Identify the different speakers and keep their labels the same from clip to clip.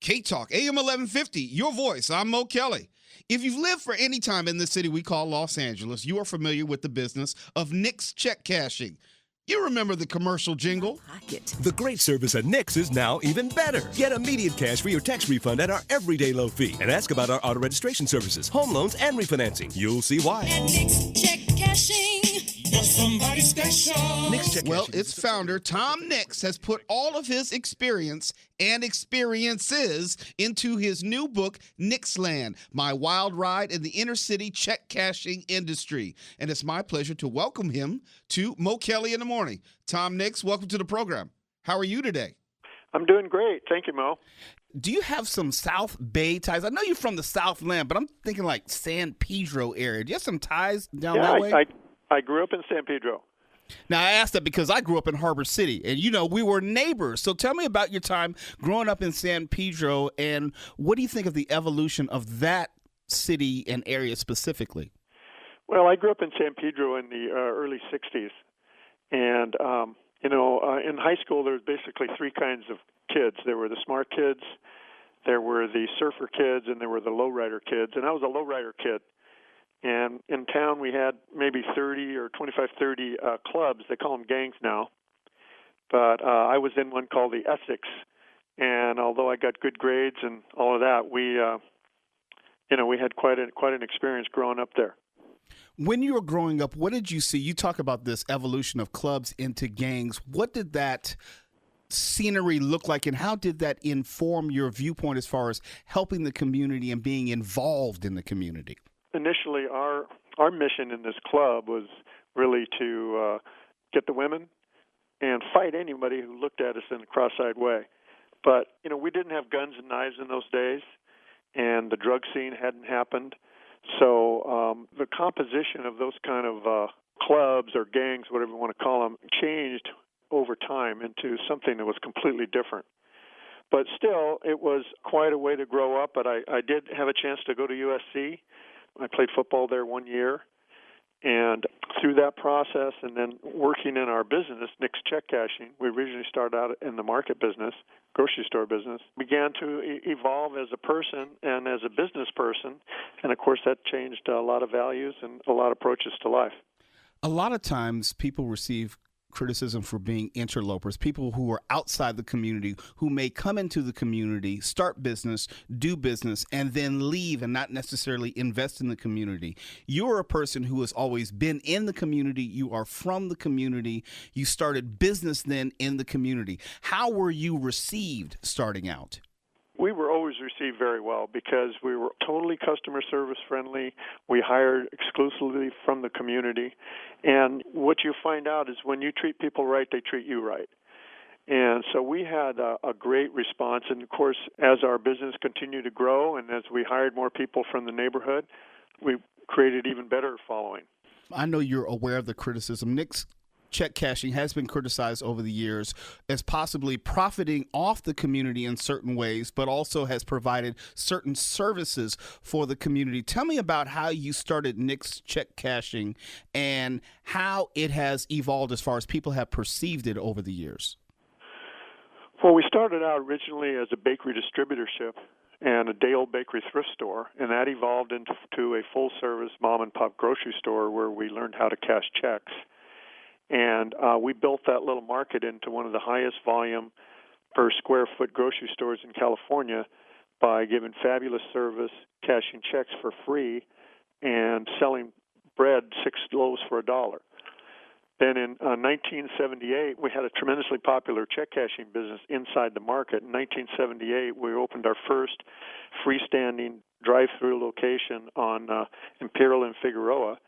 Speaker 1: K-Talk, AM 1150, your voice. I'm Mo Kelly. If you've lived for any time in the city we call Los Angeles, you are familiar with the business of Nix Check Cashing. You remember the commercial jingle?
Speaker 2: The great service at Nix is now even better. Get immediate cash for your tax refund at our everyday low fee. And ask about our auto registration services, home loans, and refinancing. You'll see why.
Speaker 3: At Nix Check Cashing, you're somebody special.
Speaker 1: Nix Check Well, its founder, Tom Nix, has put all of his experience and experiences into his new book, Nixland, My Wild Ride in the Inner City Check Cashing Industry. And it's my pleasure to welcome him to Mo Kelly in the Morning. Tom Nix, welcome to the program. How are you today?
Speaker 4: I'm doing great. Thank you, Mo.
Speaker 1: Do you have some South Bay ties? I know you're from the Southland, but I'm thinking like San Pedro area. Do you have some ties down that way?
Speaker 4: I grew up in San Pedro.
Speaker 1: Now, I asked that because I grew up in Harbor City, and, we were neighbors. So tell me about your time growing up in San Pedro, and what do you think of the evolution of that city and area specifically?
Speaker 4: Well, I grew up in San Pedro in the early 60s. And, in high school, there was basically three kinds of kids. There were the smart kids, there were the surfer kids, and there were the lowrider kids. And I was a lowrider kid. And in town, we had maybe 30 clubs. They call them gangs now. But I was in one called the Essex. And although I got good grades and all of that, we had quite an experience growing up there.
Speaker 1: When you were growing up, what did you see? You talk about this evolution of clubs into gangs. What did that scenery look like, and how did that inform your viewpoint as far as helping the community and being involved in the community?
Speaker 4: Initially, our mission in this club was really to get the women and fight anybody who looked at us in a cross-eyed way. But, we didn't have guns and knives in those days, and the drug scene hadn't happened. So the composition of those kind of clubs or gangs, whatever you want to call them, changed over time into something that was completely different. But still, it was quite a way to grow up. But I did have a chance to go to USC. I played football there 1 year. And through that process and then working in our business, Nix Check Cashing, we originally started out in the market business, grocery store business, began to evolve as a person and as a business person. And, of course, that changed a lot of values and a lot of approaches to life.
Speaker 1: A lot of times people receive criticism for being interlopers, people who are outside the community, who may come into the community, start business, do business, and then leave and not necessarily invest in the community. You're a person who has always been in the community. You are from the community. You started business then in the community. How were you received starting out?
Speaker 4: We were always received very well because we were totally customer service friendly. We hired exclusively from the community. And what you find out is when you treat people right, they treat you right. And so we had a great response. And, of course, as our business continued to grow and as we hired more people from the neighborhood, we created even better following.
Speaker 1: I know you're aware of the criticism. Nix Check Cashing has been criticized over the years as possibly profiting off the community in certain ways, but also has provided certain services for the community. Tell me about how you started Nix Check Cashing and how it has evolved as far as people have perceived it over the years.
Speaker 4: Well, we started out originally as a bakery distributorship and a day-old bakery thrift store, and that evolved into a full-service mom-and-pop grocery store where we learned how to cash checks. And we built that little market into one of the highest volume per square foot grocery stores in California by giving fabulous service, cashing checks for free, and selling bread 6 loaves for $1. Then in 1978, we had a tremendously popular check cashing business inside the market. In 1978, we opened our first freestanding drive-through location on Imperial and Figueroa.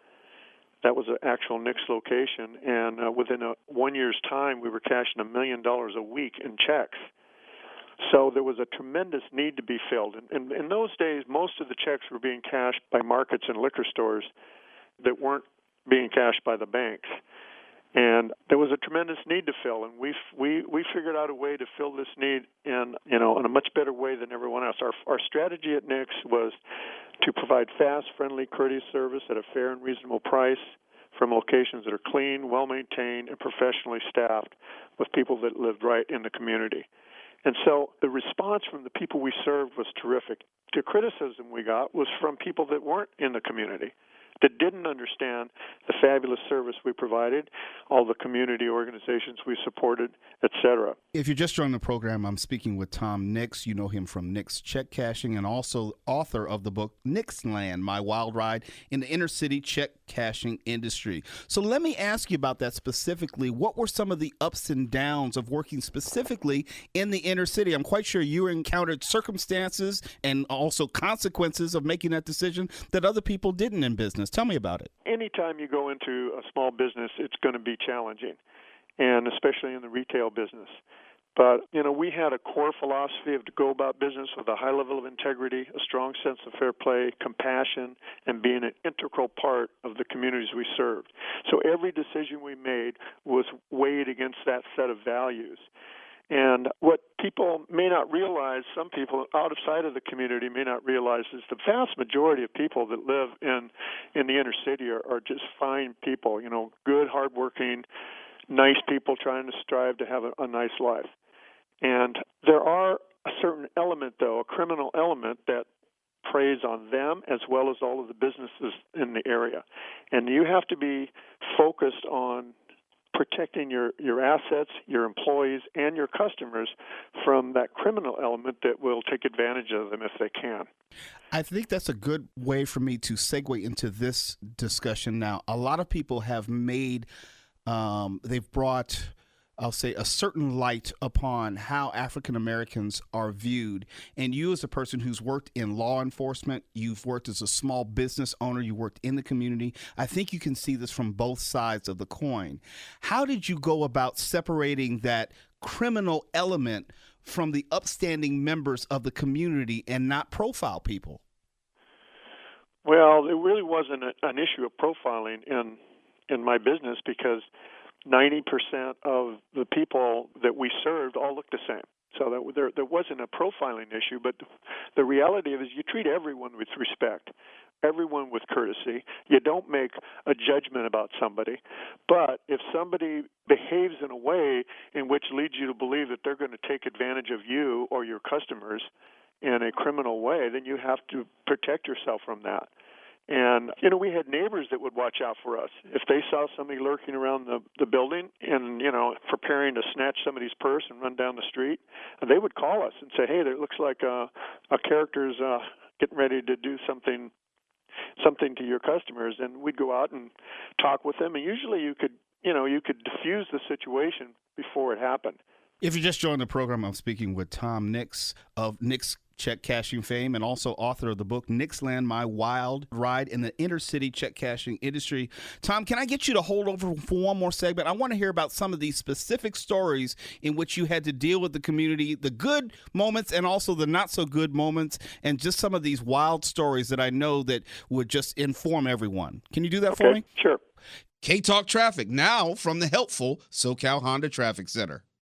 Speaker 4: That was an actual Nix location, and within 1 year's time, we were cashing $1 million a week in checks. So there was a tremendous need to be filled. And in those days, most of the checks were being cashed by markets and liquor stores that weren't being cashed by the banks. And there was a tremendous need to fill, and we figured out a way to fill this need in a much better way than everyone else. Our strategy at Nix was to provide fast, friendly, courteous service at a fair and reasonable price from locations that are clean, well-maintained, and professionally staffed with people that lived right in the community. And so the response from the people we served was terrific. The criticism we got was from people that weren't in the community, that didn't understand the fabulous service we provided, all the community organizations we supported, etc.
Speaker 1: If you're just joining the program, I'm speaking with Tom Nix. You know him from Nix Check Cashing and also author of the book Nix Land, My Wild Ride in the Inner City Check Cashing Industry. So let me ask you about that specifically. What were some of the ups and downs of working specifically in the inner city? I'm quite sure you encountered circumstances and also consequences of making that decision that other people didn't in business. Tell me about it.
Speaker 4: Anytime you go into a small business, it's going to be challenging, and especially in the retail business. But, we had a core philosophy of to go about business with a high level of integrity, a strong sense of fair play, compassion, and being an integral part of the communities we served. So every decision we made was weighed against that set of values. And what people may not realize, some people outside of the community may not realize, is the vast majority of people that live in the inner city are just fine people, good, hardworking, nice people trying to strive to have a nice life. And there are a certain element, though, a criminal element that preys on them as well as all of the businesses in the area. And you have to be focused on protecting your assets, your employees, and your customers from that criminal element that will take advantage of them if they can.
Speaker 1: I think that's a good way for me to segue into this discussion now. A lot of people have they've brought, I'll say, a certain light upon how African Americans are viewed. And you, as a person who's worked in law enforcement, you've worked as a small business owner, you worked in the community, I think you can see this from both sides of the coin. How did you go about separating that criminal element from the upstanding members of the community and not profile people?
Speaker 4: Well, it really wasn't an issue of profiling in my business because 90% of the people that we served all looked the same. So that there wasn't a profiling issue, but the reality is you treat everyone with respect, everyone with courtesy. You don't make a judgment about somebody. But if somebody behaves in a way in which leads you to believe that they're going to take advantage of you or your customers in a criminal way, then you have to protect yourself from that. And, we had neighbors that would watch out for us. If they saw somebody lurking around the building and, preparing to snatch somebody's purse and run down the street, they would call us and say, hey, there looks like a character's getting ready to do something to your customers. And we'd go out and talk with them. And usually you could diffuse the situation before it happened.
Speaker 1: If you just joined the program, I'm speaking with Tom Nix of Nix Check Cashing fame and also author of the book Nix Land, My Wild Ride in the Inner City Check Cashing Industry. Tom, can I get you to hold over for one more segment? I want to hear about some of these specific stories in which you had to deal with the community, the good moments and also the not so good moments, and just some of these wild stories that I know that would just inform everyone. Can you do that for me?
Speaker 4: Sure.
Speaker 1: K-Talk Traffic, now from the helpful SoCal Honda Traffic Center.